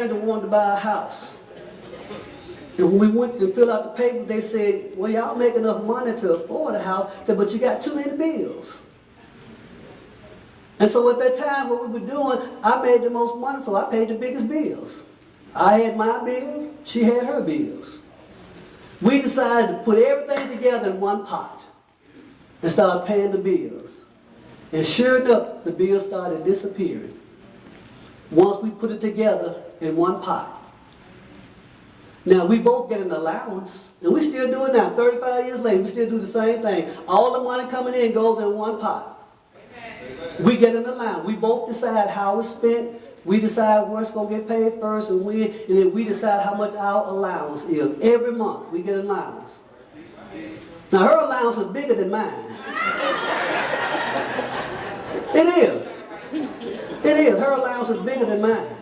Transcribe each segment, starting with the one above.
parents that wanted to buy a house. And when we went to fill out the paper, they said, well, y'all make enough money to afford a house, but you got too many bills. And so at that time, what we were doing, I made the most money, so I paid the biggest bills. I had my bills, she had her bills. We decided to put everything together in one pot and started paying the bills. And sure enough, the bills started disappearing once we put it together in one pot. Now, we both get an allowance, and we still do it now. 35 years later, we still do the same thing. All the money coming in goes in one pot. We get an allowance. We both decide how it's spent. We decide what's going to get paid first and when, and then we decide how much our allowance is. Every month, we get an allowance. Now, her allowance is bigger than mine. It is. It is. Her allowance is bigger than mine.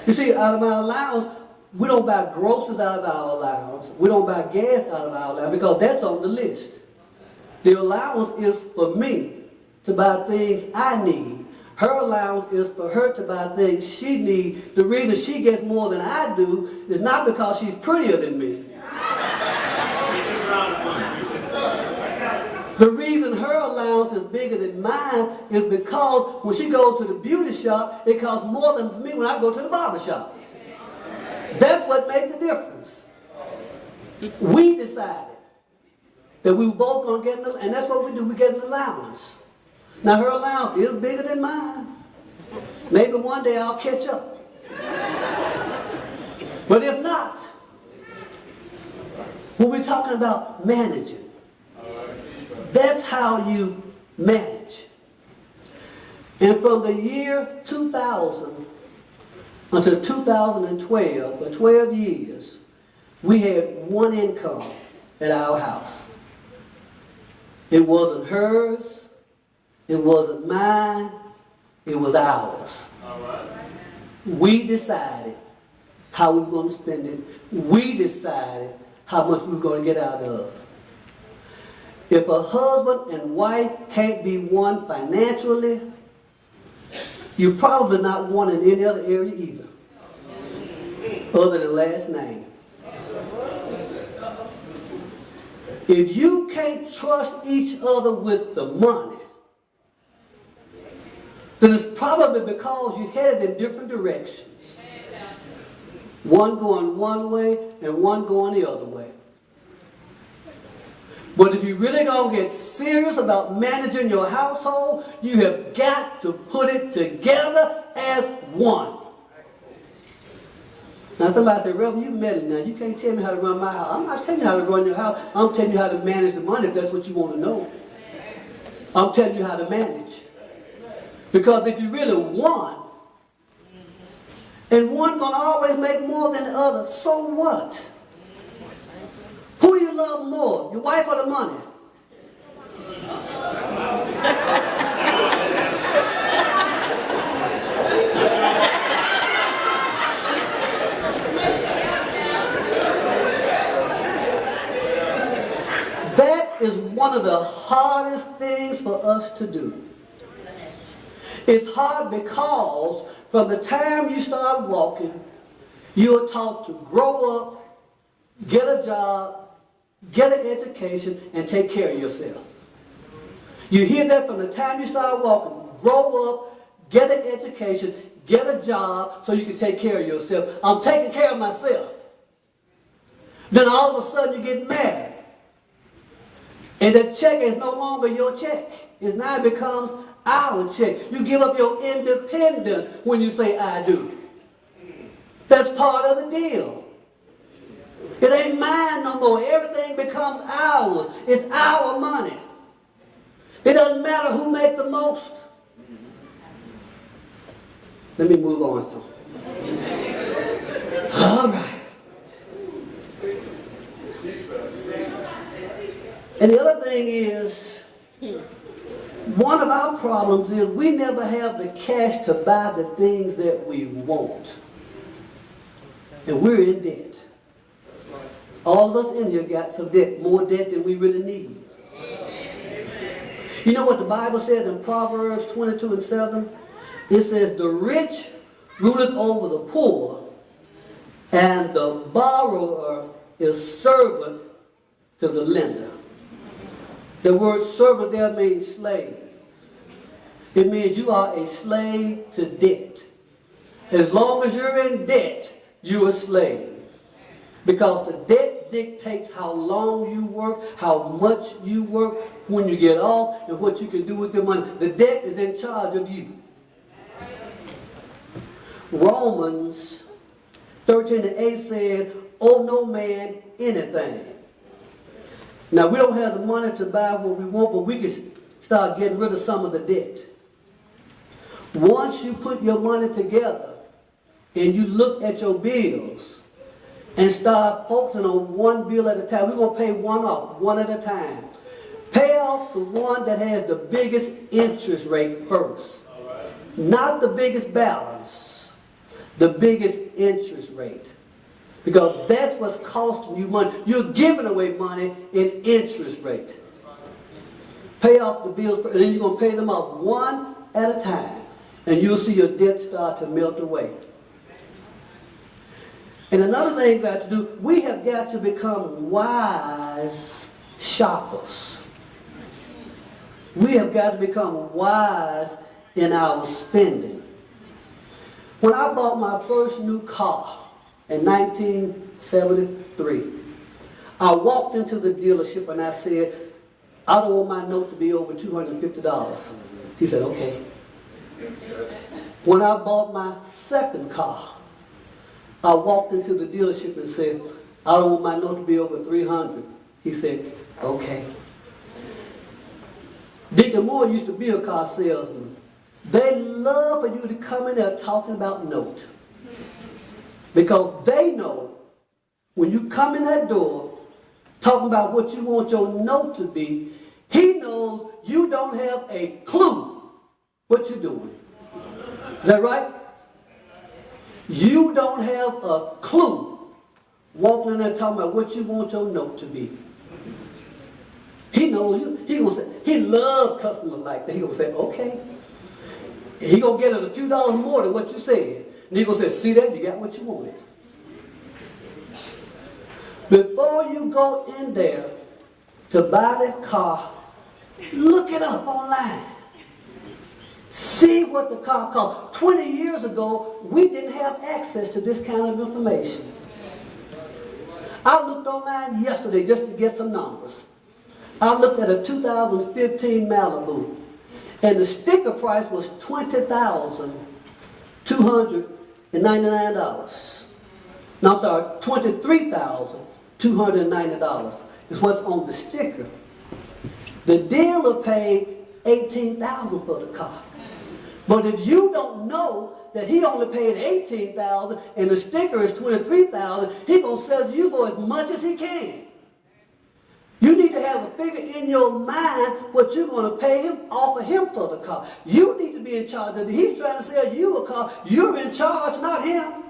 You see, out of my allowance, we don't buy groceries out of our allowance. We don't buy gas out of our allowance because that's on the list. The allowance is for me to buy things I need. Her allowance is for her to buy things she needs. The reason she gets more than I do is not because she's prettier than me. The reason her allowance is bigger than mine is because when she goes to the beauty shop, it costs more than for me when I go to the barber shop. That's what made the difference. We decided that we were both going to get an, and that's what we do, we get an allowance. Now her allowance is bigger than mine. Maybe one day I'll catch up. But if not, when we're talking about managing, that's how you manage. And from the year 2000 until 2012, for 12 years, we had one income at our house. It wasn't hers, it wasn't mine, it was ours. All right. We decided how we were going to spend it. We decided how much we were going to get out of. If a husband and wife can't be one financially, you're probably not one in any other area either, other than last name. If you can't trust each other with the money, then it's probably because you're headed in different directions. One going one way and one going the other way. But if you're really going to get serious about managing your household, you have got to put it together as one. Now somebody said, Reverend, you meddling now. You can't tell me how to run my house. I'm not telling you how to run your house. I'm telling you how to manage the money if that's what you want to know. I'm telling you how to manage. Because if you really one, and one going to always make more than the other, so what? Who do you love more, your wife or the money? That is one of the hardest things for us to do. It's hard because from the time you start walking, you're taught to grow up, get a job, get an education, and take care of yourself. You hear that from the time you start walking. Grow up, get an education, get a job so you can take care of yourself. I'm taking care of myself. Then all of a sudden you get mad. And the check is no longer your check. Now it becomes our check. You give up your independence when you say I do. That's part of the deal. It ain't mine no more. Everything becomes ours. It's our money. It doesn't matter who makes the most. Let me move on. All right. And the other thing is, one of our problems is we never have the cash to buy the things that we want. And we're in debt. All of us in here got some debt, more debt than we really need. You know what the Bible says in Proverbs 22:7? It says, the rich ruleth over the poor, and the borrower is servant to the lender. The word servant there means slave. It means you are a slave to debt. As long as you're in debt, you're a slave. Because the debt dictates how long you work, how much you work, when you get off, and what you can do with your money. The debt is in charge of you. Romans 13:8 said, owe no man anything. Now, we don't have the money to buy what we want, but we can start getting rid of some of the debt. Once you put your money together and you look at your bills and start focusing on one bill at a time, we're going to pay one off, one at a time. Pay off the one that has the biggest interest rate first. Not the biggest balance, the biggest interest rate. Because that's what's costing you money. You're giving away money in interest rate. Pay off the bills first, and then you're going to pay them off one at a time. And you'll see your debt start to melt away. And another thing we have to do, we have got to become wise shoppers. We have got to become wise in our spending. When I bought my first new car in 1973, I walked into the dealership and I said, I don't want my note to be over $250. He said, okay. When I bought my second car, I walked into the dealership and said, I don't want my note to be over $300. He said, okay. Deacon Moore used to be a car salesman. They love for you to come in there talking about note. Because they know when you come in that door talking about what you want your note to be, he knows you don't have a clue what you're doing. Is that right? You don't have a clue walking in there talking about what you want your note to be. He knows you. He gonna say, he loves customers like that. He gonna say, okay. He gonna get it a few dollars more than what you said. And he gonna say, see that? You got what you wanted. Before you go in there to buy that car, look it up online. See what the car costs. 20 years ago, we didn't have access to this kind of information. I looked online yesterday just to get some numbers. I looked at a 2015 Malibu, and the sticker price was $20,299. No, I'm sorry, $23,290 is what's on the sticker. The dealer paid $18,000 for the car. But if you don't know that he only paid $18,000 and the sticker is $23,000, he's going to sell you for as much as he can. You need to have a figure in your mind what you're going to pay him, offer him for the car. You need to be in charge of it. He's trying to sell you a car. You're in charge, not him.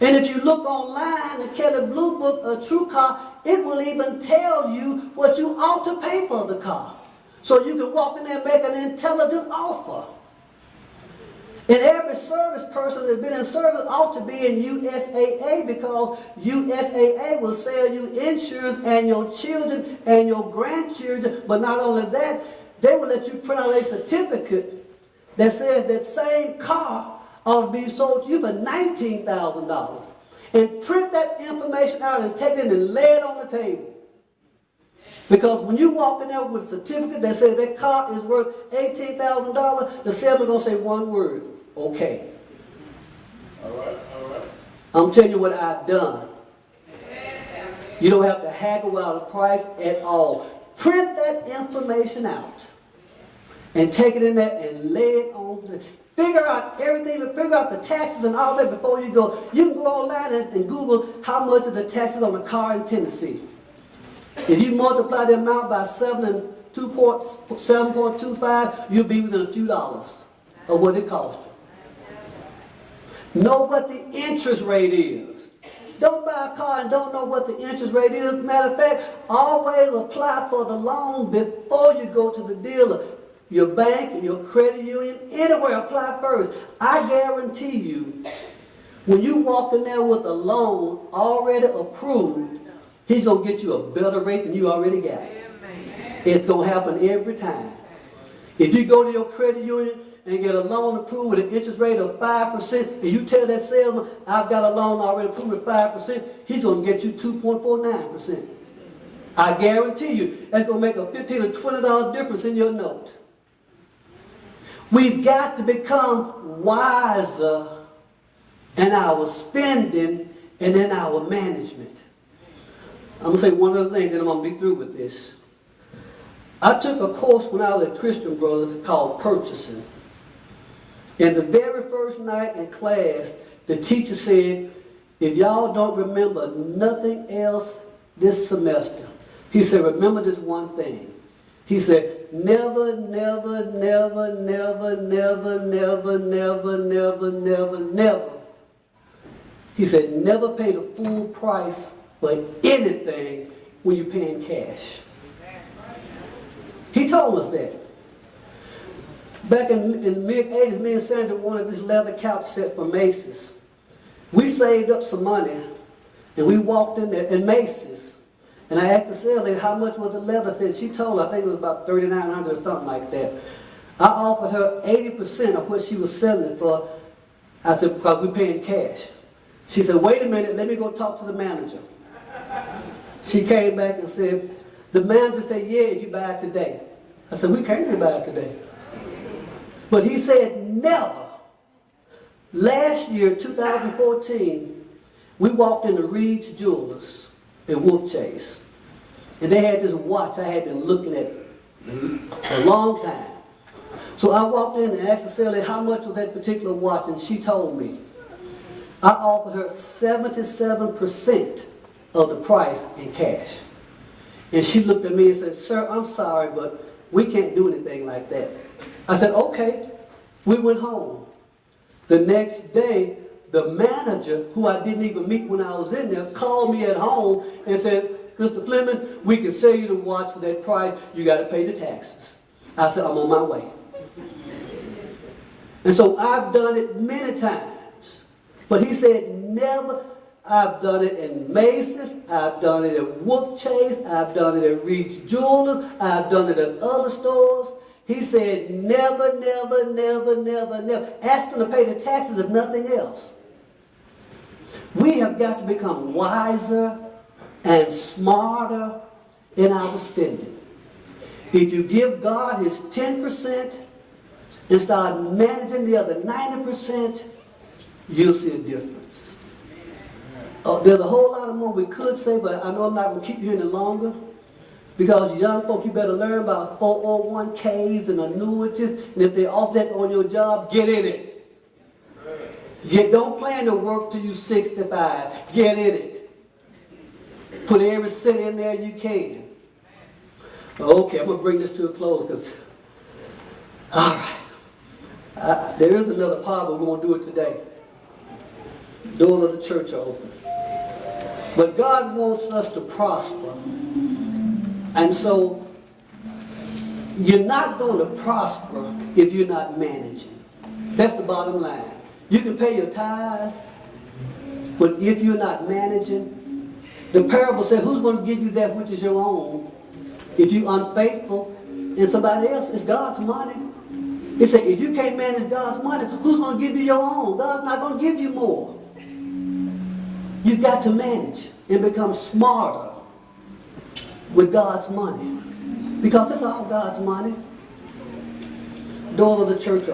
And if you look online, the Kelley Blue Book, A True Car, it will even tell you what you ought to pay for the car. So you can walk in there and make an intelligent offer. And every service person that's been in service ought to be in USAA, because USAA will sell you insurance and your children and your grandchildren. But not only that, they will let you print out a certificate that says that same car ought to be sold to you for $19,000. And print that information out and take it and lay it on the table. Because when you walk in there with a certificate that says that car is worth $18,000, the salesman's going to say one word: okay. All right. I'm telling you what I've done. You don't have to haggle out a price at all. Print that information out and take it in there and lay it on. Figure out everything, figure out the taxes and all that before you go. You can go online and Google how much are the taxes on a car in Tennessee. If you multiply the amount by 7.25, you'll be within a few dollars of what it costs you. Know what the interest rate is. Don't buy a car and don't know what the interest rate is. Matter of fact, always apply for the loan before you go to the dealer. your bank, your credit union, anywhere, apply first. I guarantee you, when you walk in there with a loan already approved, he's going to get you a better rate than you already got. It's going to happen every time. If you go to your credit union and get a loan approved with an interest rate of 5%, and you tell that salesman, I've got a loan already approved with 5%, he's going to get you 2.49%. I guarantee you, that's going to make a $15 or $20 difference in your note. We've got to become wiser in our spending and in our management. I'm going to say one other thing, then I'm going to be through with this. I took a course when I was at Christian Brothers called Purchasing. And the very first night in class, the teacher said, if y'all don't remember nothing else this semester, he said, remember this one thing. He said, never, never, never, never, never, never, never, never, never, never. He said, never pay the full price for anything when you're paying cash. He told us that. Back in the mid-'80s, me and Sandra wanted this leather couch set from Macy's. We saved up some money, and we walked in there in Macy's. And I asked the sales lady how much was the leather set. She told I think it was about $3,900 or something like that. I offered her 80% of what she was selling it for. I said, because we're paying cash. She said, wait a minute, let me go talk to the manager. She came back and said, the manager said, yeah, if you buy it today. I said, we can't buy it today. But he said, never. Last year, 2014, we walked into Reed's Jewelers in Wolf Chase. And they had this watch I had been looking at for a long time. So I walked in and asked the seller how much was that particular watch, and she told me. I offered her 77% of the price in cash. And she looked at me and said, sir, I'm sorry, but we can't do anything like that. I said, okay. We went home. The next day, the manager, who I didn't even meet when I was in there, called me at home and said, Mr. Fleming, we can sell you the watch for that price. You got to pay the taxes. I said, I'm on my way. And so I've done it many times. But he said, never. I've done it in Macy's. I've done it at Wolf Chase. I've done it at Reed's Jewelers. I've done it at other stores. He said, never, never, never, never, never. Ask them to pay the taxes if nothing else. We have got to become wiser and smarter in our spending. If you give God his 10% and start managing the other 90%, you'll see a difference. There's a whole lot more we could say, but I know I'm not going to keep you any longer. Because young folk, you better learn about 401ks and annuities. And if they offer that on your job, get in it. Don't plan to work till you're 65. Get in it. Put every cent in there you can. Okay, I'm going to bring this to a close because, all right. There is another part, but we're going to do it today. Doors of the church are open. But God wants us to prosper. And so, you're not going to prosper if you're not managing. That's the bottom line. You can pay your tithes, but if you're not managing, the parable says, who's going to give you that which is your own? If you're unfaithful in somebody else, it's God's money. It said, if you can't manage God's money, who's going to give you your own? God's not going to give you more. You've got to manage and become smarter with God's money. Because it's all God's money. Doors of the church are open.